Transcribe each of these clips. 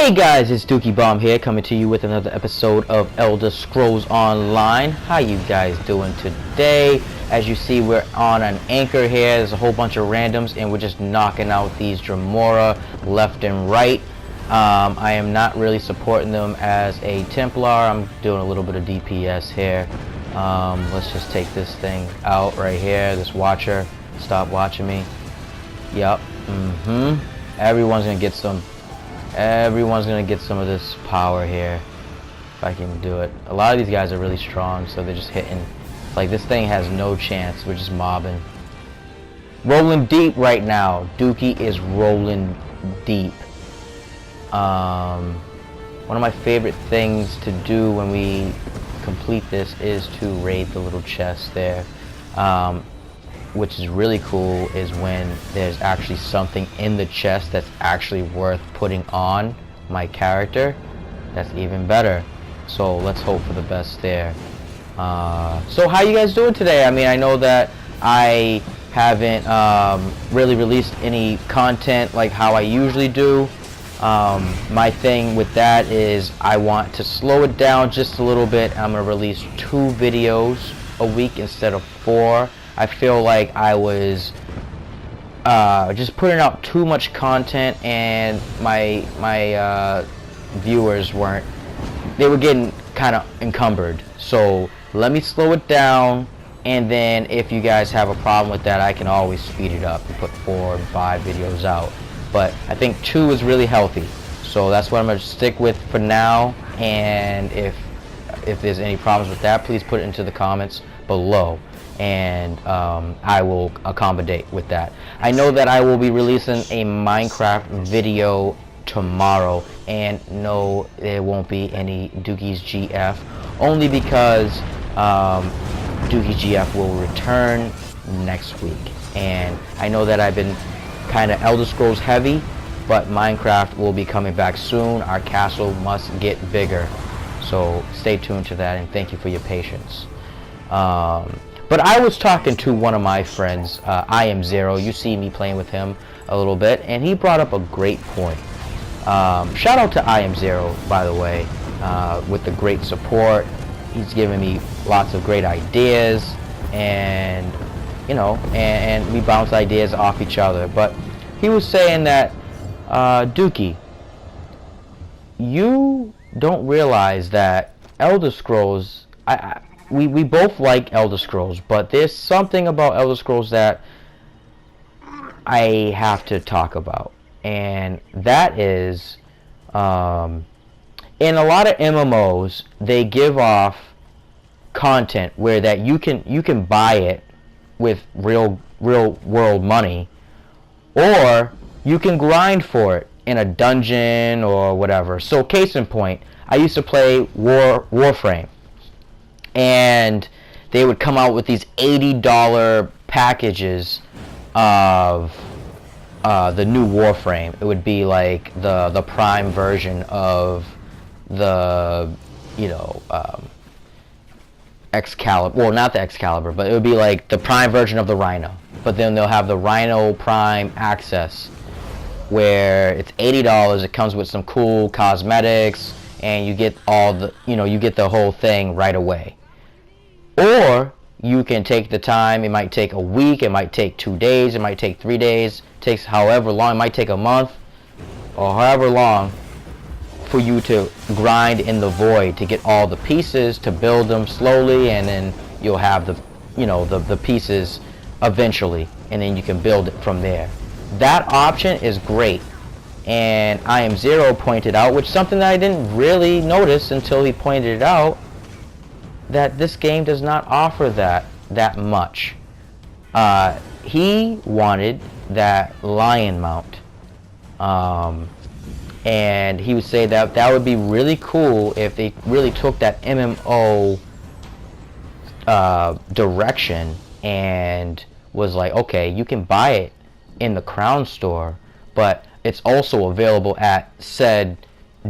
Hey guys, it's Dookie Bomb here, coming to you with another episode of Elder Scrolls Online. How you guys doing today? As you see, we're on an anchor here. There's a whole bunch of randoms, and we're just knocking out these Dremora left and right. I am not really supporting them as a Templar. I'm doing a little bit of DPS here. Let's just take this thing out right here. This Watcher, stop watching me. Yep. Everyone's gonna get some. Everyone's gonna get some of this power here, if I can do it. A lot of these guys are really strong, so they're just hitting. Like, this thing has no chance. We're just mobbing. Rolling deep right now. Dookie is rolling deep. One of my favorite things to do when we complete this is to raid the little chest there. Which is really cool is when there's actually something in the chest that's actually worth putting on my character. That's even better. So let's hope for the best there. So how you guys doing today? I mean, I know that I haven't really released any content like how I usually do. My thing with that is I want to slow it down just a little bit. I'm going to release 2 videos a week instead of 4. I feel like I was just putting out too much content, and my viewers weren't. They were getting kind of encumbered. So let me slow it down, and then if you guys have a problem with that, I can always speed it up and put 4 and 5 videos out. But I think 2 is really healthy. So that's what I'm going to stick with for now. And if there's any problems with that, please put it into the comments below, and I will accommodate with that. I know that I will be releasing a Minecraft video tomorrow, and no, there won't be any Dookie's GF, only because Dookie's GF will return next week. And I know that I've been kind of Elder Scrolls heavy, but Minecraft will be coming back soon. Our castle must get bigger, so stay tuned to that, and thank you for your patience. But I was talking to one of my friends, I Am Zero. You see me playing with him a little bit, and he brought up a great point. Shout out to I Am Zero, by the way, with the great support. He's giving me lots of great ideas, and you know, and we bounce ideas off each other. But he was saying that, Dookie, you don't realize that Elder Scrolls, we both like Elder Scrolls, but there's something about Elder Scrolls that I have to talk about, and that is, in a lot of MMOs, they give off content where that you can buy it with real world money, or you can grind for it in a dungeon or whatever. So case in point, I used to play Warframe, and they would come out with these $80 packages of the new Warframe. It would be like the prime version of the, you know, Excalibur. Well, not the Excalibur, but it would be like the prime version of the Rhino. But then they'll have the Rhino Prime Access, where it's $80. It comes with some cool cosmetics, and you get all the, you know, you get the whole thing right away. Or you can take the time. It might take a week, it might take 2 days, it might take 3 days, it takes however long, it might take a month, or however long for you to grind in the void to get all the pieces, to build them slowly, and then you'll have the, you know, the pieces eventually, and then you can build it from there. That option is great, and I Am Zero pointed out, which is something that I didn't really notice until he pointed it out, that this game does not offer that much. He wanted that lion mount, and he would say that that would be really cool if they really took that MMO direction and was like, okay, you can buy it in the Crown Store, but it's also available at said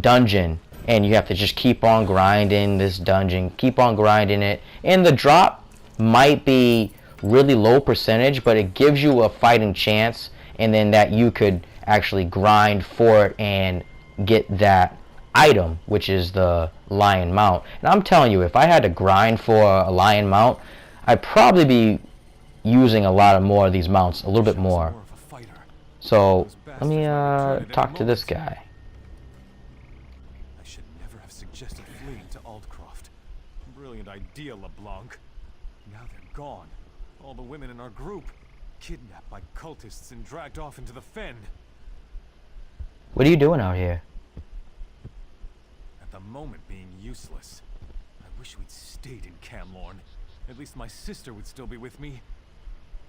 dungeon, and you have to just keep on grinding this dungeon, keep on grinding it, and the drop might be really low percentage, but it gives you a fighting chance, and then that you could actually grind for it and get that item, which is the lion mount. And I'm telling you, if I had to grind for a lion mount, I'd probably be using a lot more of these mounts, a little bit more. So let me talk to this guy. I should never have suggested fleeing to Aldcroft. Brilliant idea, LeBlanc. Now they're gone. All the women in our group, kidnapped by cultists and dragged off into the fen. What are you doing out here? At the moment being useless. I wish we'd stayed in Camlorn. At least my sister would still be with me.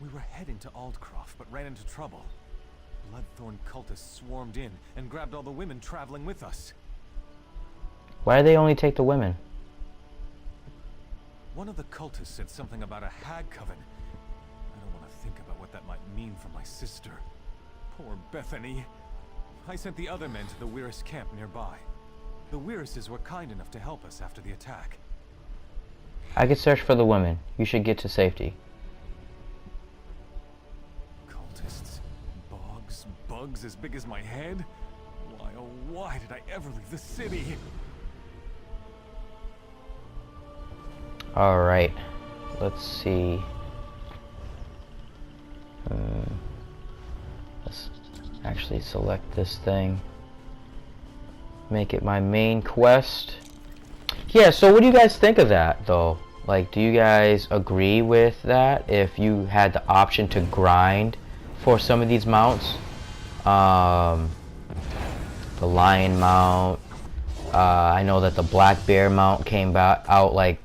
We were heading to Aldcroft, but ran into trouble. Bloodthorn cultists swarmed in and grabbed all the women traveling with us. Why do they only take the women? One of the cultists said something about a hag coven. I don't want to think about what that might mean for my sister. Poor Bethany. I sent the other men to the Weiris camp nearby. The Weirises were kind enough to help us after the attack. I could search for the women. You should get to safety. Cultists, bogs, bugs as big as my head? Why, oh why did I ever leave the city? Alright, let's see. Let's actually select this thing. Make it my main quest. Yeah, so what do you guys think of that, though? Like, do you guys agree with that? If you had the option to grind for some of these mounts? The lion mount. I know that the black bear mount came out like,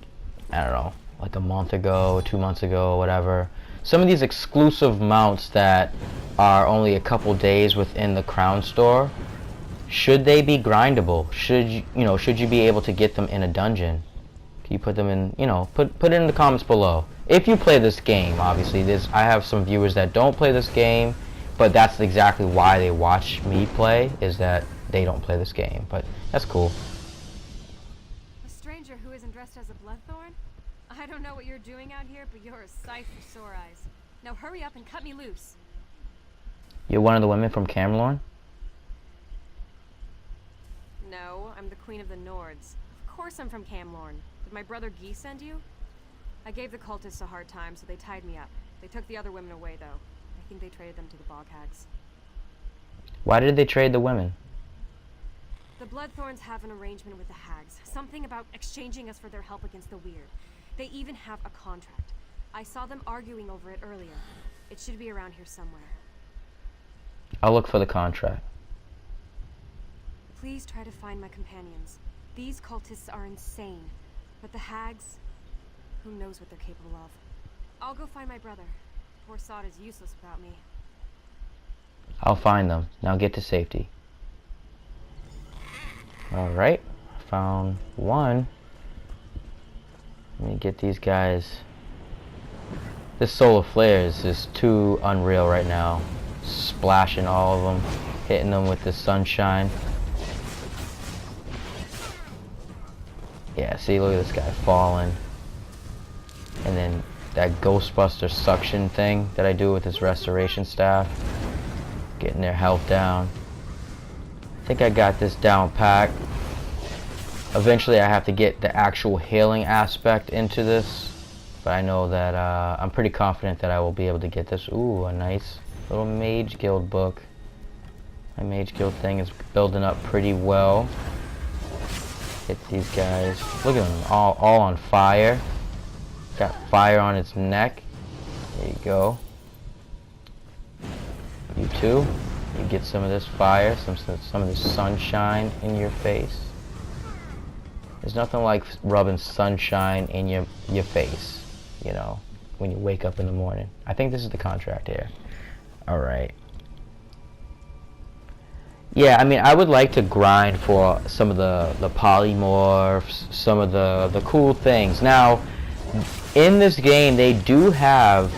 I don't know, like a month ago, 2 months ago, whatever. Some of these exclusive mounts that are only a couple days within the Crown Store, should they be grindable? Should you be able to get them in a dungeon? Can you put them in, put it in the comments below. If you play this game, obviously, I have some viewers that don't play this game, but that's exactly why they watch me play, is that they don't play this game. But that's cool. A stranger who isn't dressed as a Bloodthorn? I don't know what you're doing out here, but you're a sight for sore eyes. Now hurry up and cut me loose. You're one of the women from Camlorn? No, I'm the Queen of the Nords. Of course I'm from Camlorn. Did my brother Guy send you? I gave the cultists a hard time, so they tied me up. They took the other women away, though. I think they traded them to the bog hags. Why did they trade the women? The Bloodthorns have an arrangement with the hags. Something about exchanging us for their help against the weird. They even have a contract. I saw them arguing over it earlier. It should be around here somewhere. I'll look for the contract. Please try to find my companions. These cultists are insane. But the hags, who knows what they're capable of. I'll go find my brother. Poor Sod is useless without me. I'll find them. Now get to safety. Alright. Found one. Let me get these guys. This solar flare is just too unreal right now. Splashing all of them. Hitting them with the sunshine. Yeah, see, look at this guy falling. And then that Ghostbuster suction thing that I do with his restoration staff. Getting their health down. I think I got this down pat. Eventually I have to get the actual healing aspect into this. But I know that I'm pretty confident that I will be able to get this. Ooh, a nice little Mage Guild book. My Mage Guild thing is building up pretty well. Hit these guys. Look at them, all on fire. Got fire on its neck. There you go. You too. You get some of this fire, some of this sunshine in your face. There's nothing like rubbing sunshine in your face, when you wake up in the morning. I think this is the contract here. Alright. Yeah, I mean, I would like to grind for some of the polymorphs, some of the cool things. Now, in this game, they do have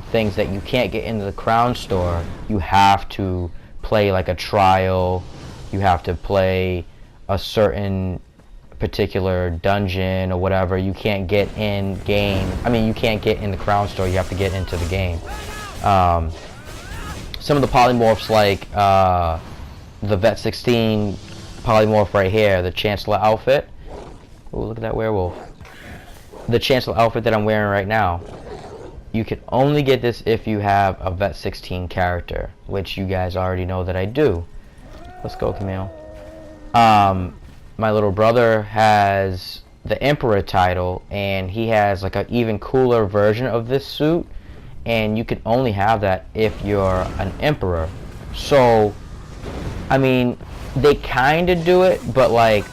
things that you can't get into the Crown Store. You have to play like a trial. You have to play a certain particular dungeon or whatever. You can't get in game. I mean, you can't get in the Crown Store. You have to get into the game. Some of the polymorphs, like the Vet 16 polymorph right here, the Chancellor outfit. Oh, look at that werewolf. The Chancellor outfit that I'm wearing right now. You can only get this if you have a Vet 16 character, which you guys already know that I do. Let's go, Camille. My little brother has the Emperor title, and he has like an even cooler version of this suit, and you can only have that if you're an Emperor. So, I mean, they kind of do it, but like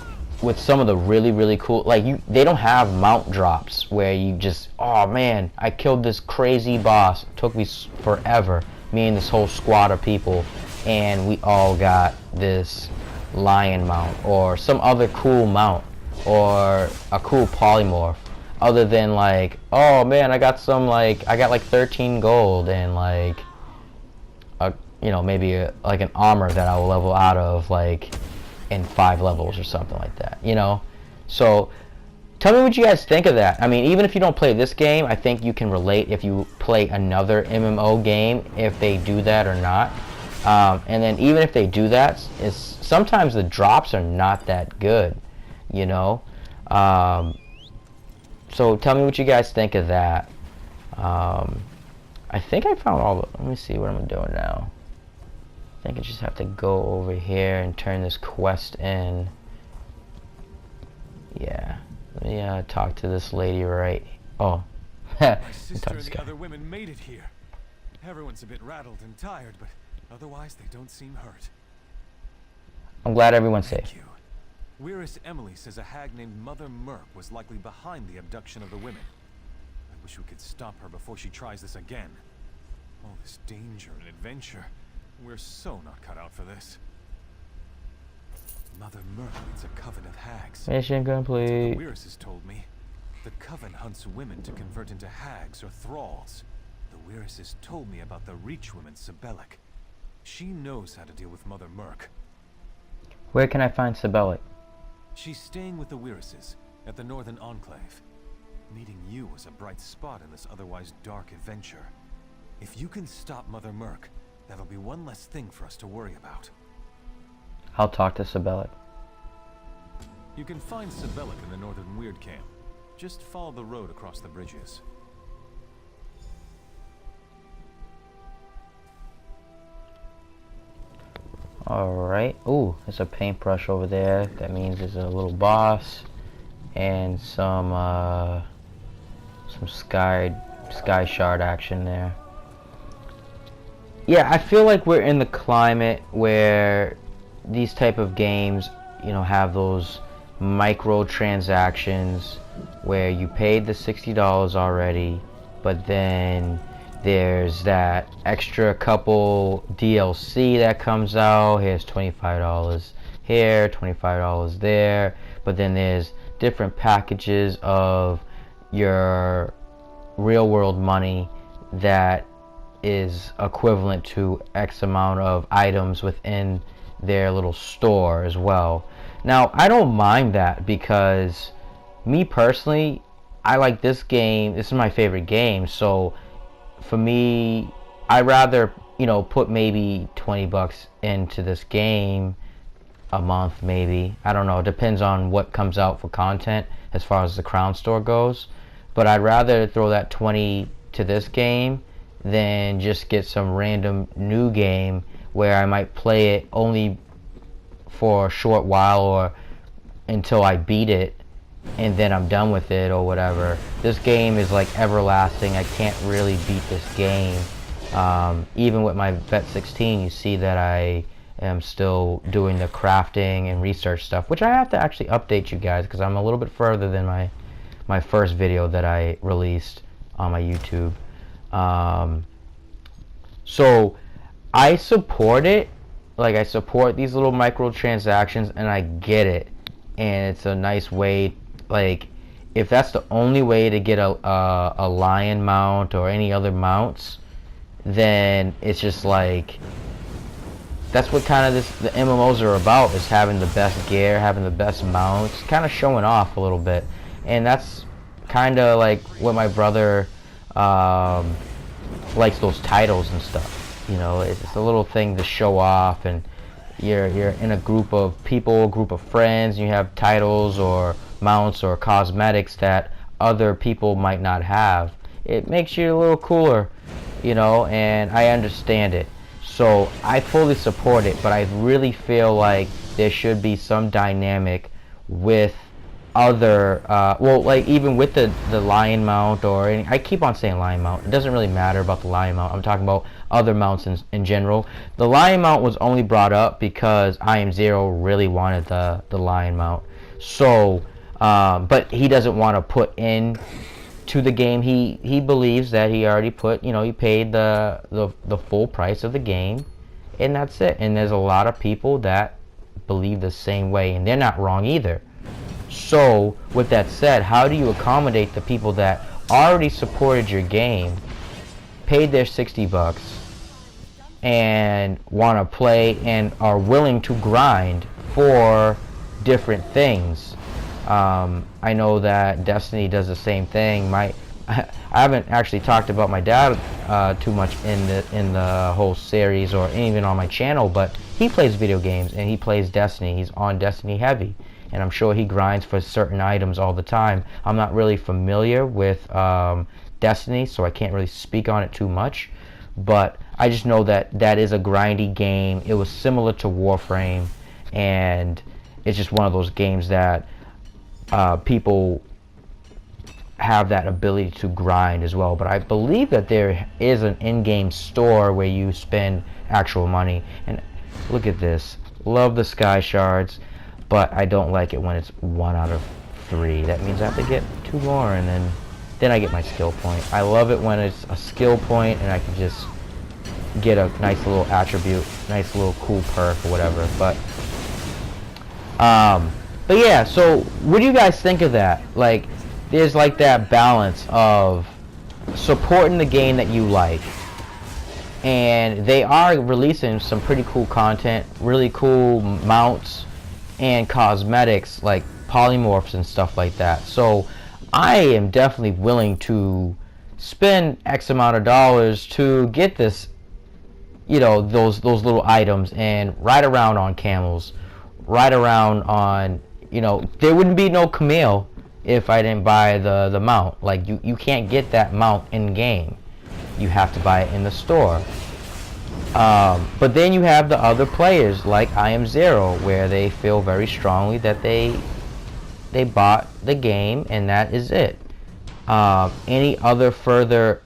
with some of the really cool, like they don't have mount drops where you just, oh man, I killed this crazy boss. It took me forever, me and this whole squad of people, and we all got this lion mount or some other cool mount or a cool polymorph, other than like, oh man, I got like 13 gold and like a, you know, maybe like an armor that I will level out of like in 5 levels or something like that, you know. So tell me what you guys think of that. I mean, even if you don't play this game, I think you can relate if you play another MMO game, if they do that or not. And then even if they do that, sometimes the drops are not that good, you know. So tell me what you guys think of that. I think I found all the, let me see what I'm doing now. I think I just have to go over here and turn this quest in. Yeah, let me talk to this lady right. Oh, My sister and the other women made it here. Everyone's a bit rattled and tired, but otherwise they don't seem hurt. I'm glad everyone's safe. Thank you. Weiress Emily says a hag named Mother Merc was likely behind the abduction of the women. I wish we could stop her before she tries this again. All this danger and adventure. We're so not cut out for this. Mother Merc leads a coven of hags. Mission complete. The Weiress has told me the coven hunts women to convert into hags or thralls. The Weiress has told me about the Reach woman Sibelic. She knows how to deal with Mother Merc. Where can I find Sibelic? She's staying with the Weirresses at the Northern Enclave. Meeting you was a bright spot in this otherwise dark adventure. If you can stop Mother Merc, that'll be one less thing for us to worry about. I'll talk to Sibelic. You can find Sibelic in the Northern Weird Camp. Just follow the road across the bridges. Alright. Ooh, there's a paintbrush over there. That means there's a little boss and some sky shard action there. Yeah, I feel like we're in the climate where these type of games, you know, have those microtransactions where you paid the $60 already, but then there's that extra couple DLC that comes out. Here's $25 here, $25 there, but then there's different packages of your real world money that is equivalent to X amount of items within their little store as well. Now, I don't mind that because me personally, I like this game. This is my favorite game, so for me, I'd rather, you know, put maybe 20 bucks into this game a month, maybe. I don't know. It depends on what comes out for content as far as the Crown Store goes. But I'd rather throw that 20 to this game than just get some random new game where I might play it only for a short while or until I beat it and then I'm done with it or whatever. This game is like everlasting. I can't really beat this game. Even with my Vet 16, you see that I am still doing the crafting and research stuff, which I have to actually update you guys because I'm a little bit further than my first video that I released on my YouTube. So I support it. Like, I support these little microtransactions and I get it, and it's a nice way. Like, if that's the only way to get a lion mount or any other mounts, then it's just like, that's what kind of the MMOs are about, is having the best gear, having the best mounts, kind of showing off a little bit. And that's kind of like what my brother likes, those titles and stuff. You know, it's a little thing to show off, and you're in a group of people, a group of friends, you have titles or mounts or cosmetics that other people might not have. It makes you a little cooler, you know, and I understand it. So I fully support it, but I really feel like there should be some dynamic with other, well, like even with the lion mount, or I keep on saying lion mount. It doesn't really matter about the lion mount. I'm talking about other mounts in general. The lion mount was only brought up because IM0 really wanted the lion mount. So, but he doesn't want to put in to the game. He believes that he already put, you know, he paid the full price of the game, and that's it. And there's a lot of people that believe the same way, and they're not wrong either. So with that said, how do you accommodate the people that already supported your game, paid their $60, and want to play and are willing to grind for different things? I know that Destiny does the same thing. I haven't actually talked about my dad too much in the whole series or even on my channel, but he plays video games and he plays Destiny. He's on Destiny heavy, and I'm sure he grinds for certain items all the time. I'm not really familiar with Destiny, so I can't really speak on it too much, but I just know that that is a grindy game. It was similar to Warframe, and it's just one of those games that people have that ability to grind as well. But I believe that there is an in-game store where you spend actual money. And look at this. Love the sky shards, but I don't like it when it's 1 out of 3. That means I have to get 2 more, and then I get my skill point. I love it when it's a skill point and I can just get a nice little attribute, nice little cool perk or whatever. But yeah, so what do you guys think of that? Like, there's like that balance of supporting the game that you like, and they are releasing some pretty cool content, really cool mounts and cosmetics like polymorphs and stuff like that. So I am definitely willing to spend X amount of dollars to get this, you know, those little items, and ride around on camels, ride around on, you know, there wouldn't be no Camille if I didn't buy the mount. Like, you can't get that mount in game. You have to buy it in the store. But then you have the other players like IM0, where they feel very strongly that they bought the game and that is it. Any other further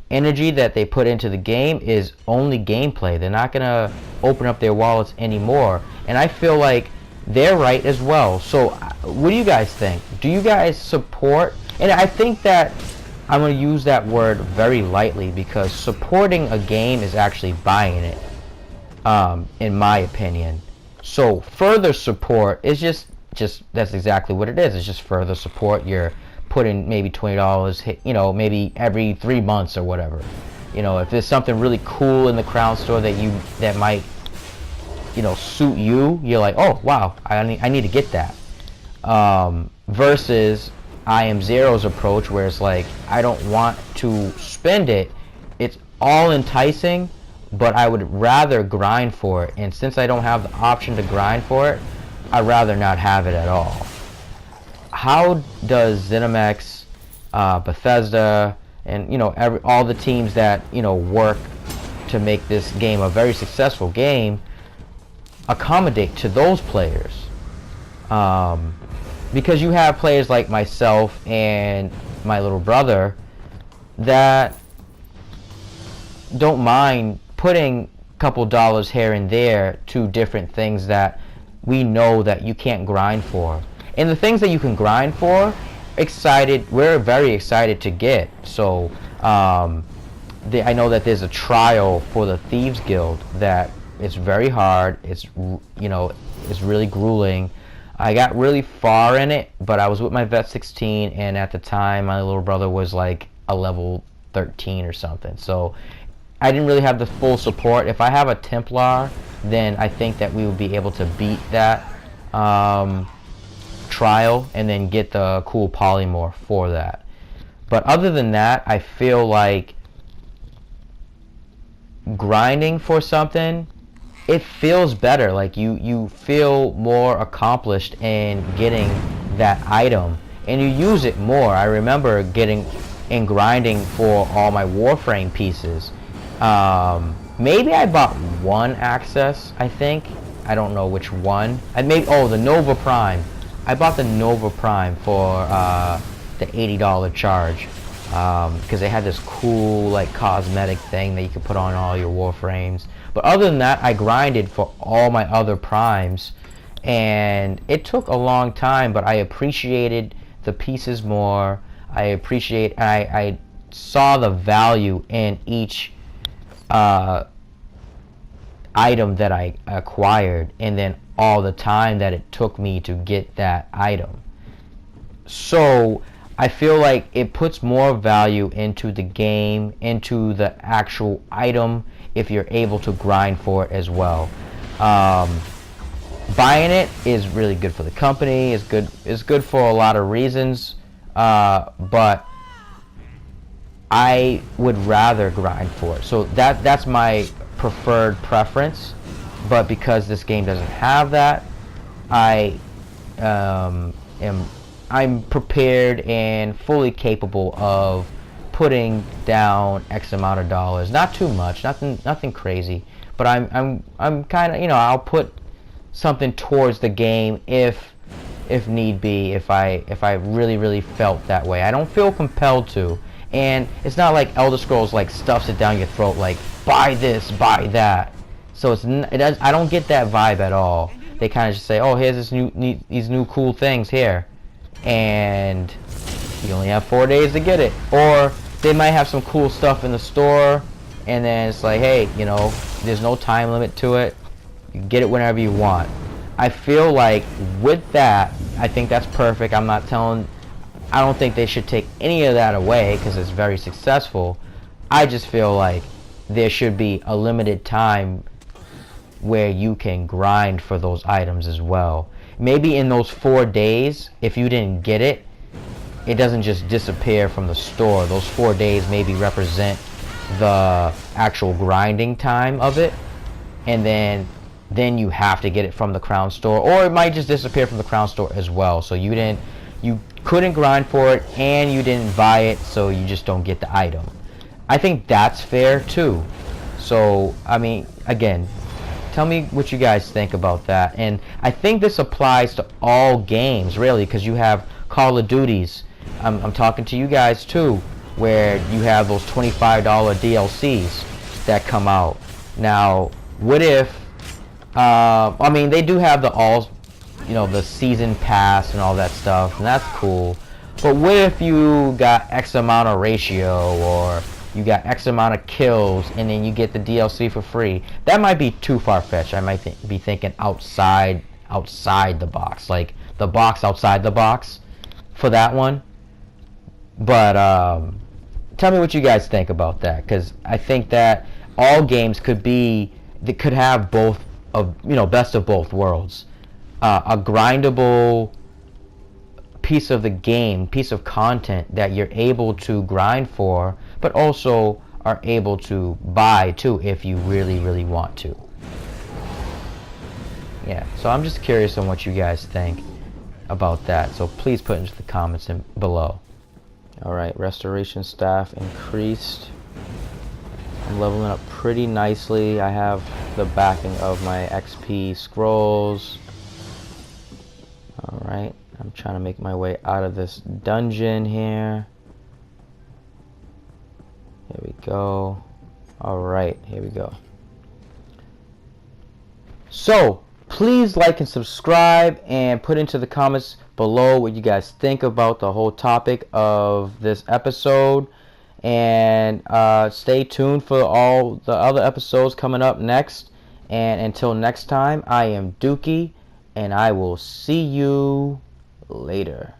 energy that they put into the game is only gameplay. They're not gonna open up their wallets anymore, and I feel like they're right as well. So what do you guys think? Do you guys support? And I think that I'm going to use that word very lightly, because supporting a game is actually buying it, in my opinion. So further support is just that's exactly what it is. It's just further support. You're putting maybe $20, you know, maybe every 3 months or whatever. You know, if there's something really cool in the Crown Store that might, you know, suit you, you're like, oh wow, I need to get that. Versus IM0's approach, where it's like, I don't want to spend it. It's all enticing, but I would rather grind for it. And since I don't have the option to grind for it, I'd rather not have it at all. How does ZeniMax, Bethesda, and, you know, all the teams that, you know, work to make this game a very successful game accommodate to those players? Because you have players like myself and my little brother that don't mind putting a couple dollars here and there to different things that we know that you can't grind for. And the things that you can grind for, we're very excited to get. So I know that there's a trial for the Thieves Guild that it's very hard. It's, you know, it's really grueling. I got really far in it, but I was with my Vet 16, and at the time my little brother was like a level 13 or something. So I didn't really have the full support. If I have a Templar, then I think that we would be able to beat that trial and then get the cool polymorph for that. But other than that, I feel like grinding for something it feels better. Like you feel more accomplished in getting that item, and you use it more. I remember getting and grinding for all my Warframe pieces. Maybe I bought one access, I think. I don't know which one. The Nova Prime. I bought the Nova Prime for the $80 charge, because they had this cool like cosmetic thing that you could put on all your Warframes. But other than that, I grinded for all my other primes, and it took a long time, but I appreciated the pieces more. I saw the value in each item that I acquired, and then all the time that it took me to get that item. So I feel like it puts more value into the game, into the actual item, if you're able to grind for it as well. Buying it is really good for the company. It's good for a lot of reasons, but I would rather grind for it. So that's my preferred preference. But because this game doesn't have that, I'm prepared and fully capable of putting down X amount of dollars. Not too much, nothing crazy, but I'm kind of, I'll put something towards the game if need be, if I really felt that way. I don't feel compelled to, and it's not like Elder Scrolls like stuffs it down your throat like buy this, buy that. So I don't get that vibe at all. They kind of just say, oh, here's these new cool things here, and you only have 4 days to get it. Or they might have some cool stuff in the store, and then it's like, hey, there's no time limit to it. You get it whenever you want. I feel like with that, I think that's perfect. I don't think they should take any of that away because it's very successful. I just feel like there should be a limited time where you can grind for those items as well. Maybe in those 4 days, if you didn't get it, it doesn't just disappear from the store. Those 4 days maybe represent the actual grinding time of it, and then you have to get it from the Crown Store, or it might just disappear from the Crown Store as well. So you couldn't grind for it, and you didn't buy it, so you just don't get the item. I think that's fair too. So I mean, again, tell me what you guys think about that. And I think this applies to all games, really, because you have Call of Duties. I'm talking to you guys too, where you have those $25 DLCs that come out. Now, what if, I mean, they do have the season pass and all that stuff, and that's cool. But what if you got X amount of ratio, or you got X amount of kills, and then you get the DLC for free? That might be too far-fetched. I might be thinking outside the box, like the box outside the box for that one. But tell me what you guys think about that, because I think that all games could have both of best of both worlds. A grindable piece of the game, piece of content that you're able to grind for, but also are able to buy too if you really want to. Yeah, so I'm just curious on what you guys think about that, so please put into the comments below. Alright, restoration staff increased. I'm leveling up pretty nicely. I have the backing of my XP scrolls. Alright, I'm trying to make my way out of this dungeon here. Here we go. Alright, here we go. So, please like and subscribe, and put into the comments below what you guys think about the whole topic of this episode. And stay tuned for all the other episodes coming up next. And until next time, I am Dookie, and I will see you later.